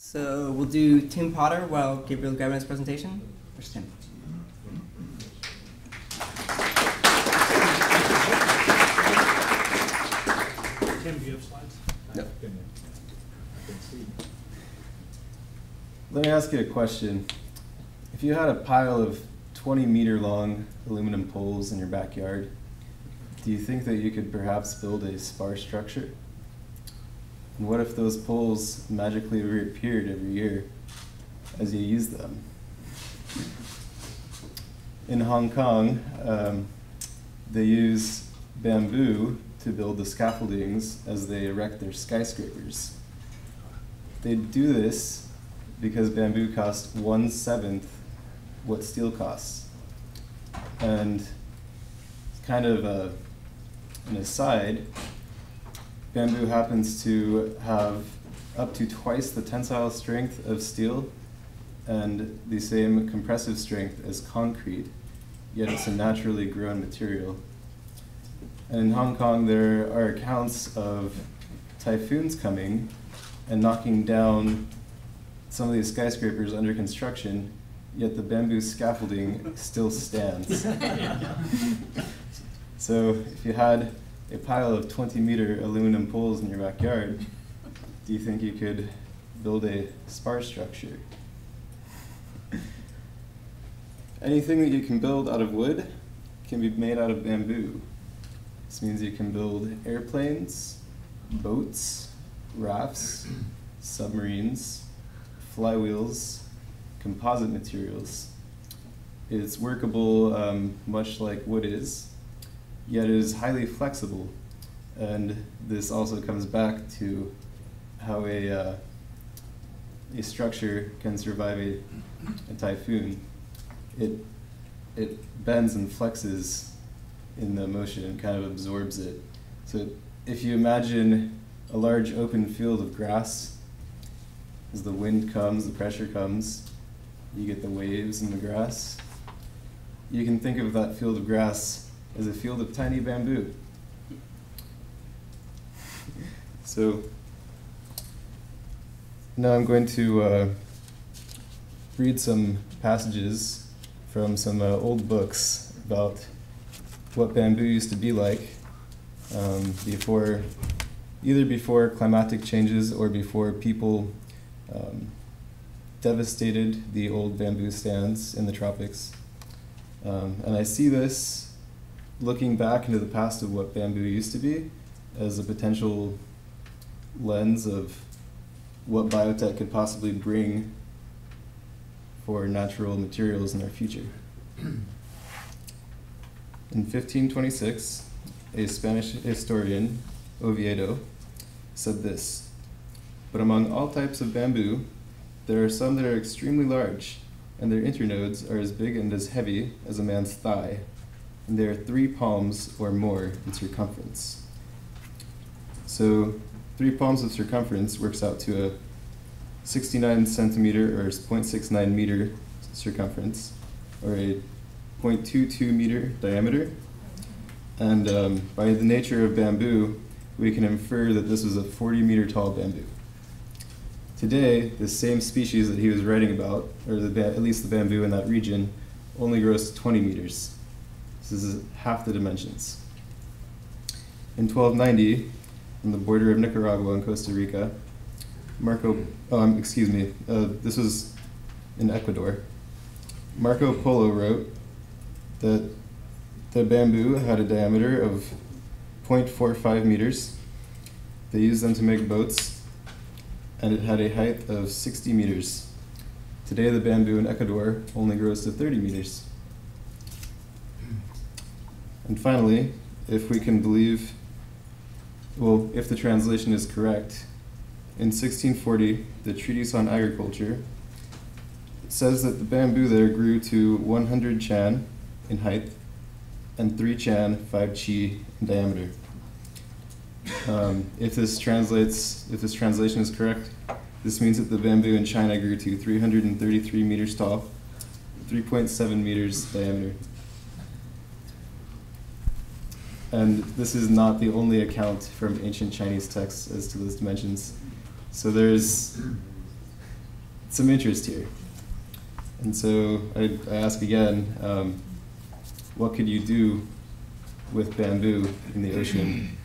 So we'll do Tim Potter while Gabriel's grabbing his presentation. Where's Tim? Tim, do you have slides? No. Let me ask you a question. If you had a pile of 20-meter long aluminum poles in your backyard, do you think that you could perhaps build a spar structure? And what if those poles magically reappeared every year as you use them? In Hong Kong, they use bamboo to build the scaffoldings as they erect their skyscrapers. They do this because bamboo costs 1/7 what steel costs. And kind of an aside, bamboo happens to have up to twice the tensile strength of steel and the same compressive strength as concrete, yet it's a naturally grown material. And in Hong Kong, there are accounts of typhoons coming and knocking down some of these skyscrapers under construction, yet the bamboo scaffolding still stands. So if you had a pile of 20-meter aluminum poles in your backyard, do you think you could build a spar structure? Anything that you can build out of wood can be made out of bamboo. This means you can build airplanes, boats, rafts, submarines, flywheels, composite materials. It's workable much like wood is, yet it is highly flexible. And this also comes back to how a structure can survive a typhoon. It bends and flexes in the motion and kind of absorbs it. So if you imagine a large open field of grass, as the wind comes, the pressure comes, you get the waves in the grass. You can think of that field of grass as a field of tiny bamboo. So now I'm going to read some passages from some old books about what bamboo used to be like either before climatic changes or before people devastated the old bamboo stands in the tropics. And I see this looking back into the past of what bamboo used to be as a potential lens of what biotech could possibly bring for natural materials in our future. In 1526, a Spanish historian, Oviedo, said this: "But among all types of bamboo, there are some that are extremely large, and their internodes are as big and as heavy as a man's thigh, and they are 3 palms or more in circumference." So 3 palms of circumference works out to a 69 centimeter or 0.69 meter circumference, or a 0.22 meter diameter. And by the nature of bamboo, we can infer that this was a 40-meter tall bamboo. Today, the same species that he was writing about, or at least the bamboo in that region, only grows to 20 meters. This is half the dimensions. In 1290, on the border of Nicaragua and Costa Rica, this was in Ecuador, Marco Polo wrote that the bamboo had a diameter of 0.45 meters. They used them to make boats, and it had a height of 60 meters. Today, the bamboo in Ecuador only grows to 30 meters. And finally, if we can believe, well, if the translation is correct, in 1640, the Treatise on Agriculture says that the bamboo there grew to 100 chan in height and 3 chan, 5 chi in diameter. If this translation is correct, this means that the bamboo in China grew to 333 meters tall, 3.7 meters diameter. And this is not the only account from ancient Chinese texts as to those dimensions. So there's some interest here. And so I ask again, what could you do with bamboo in the ocean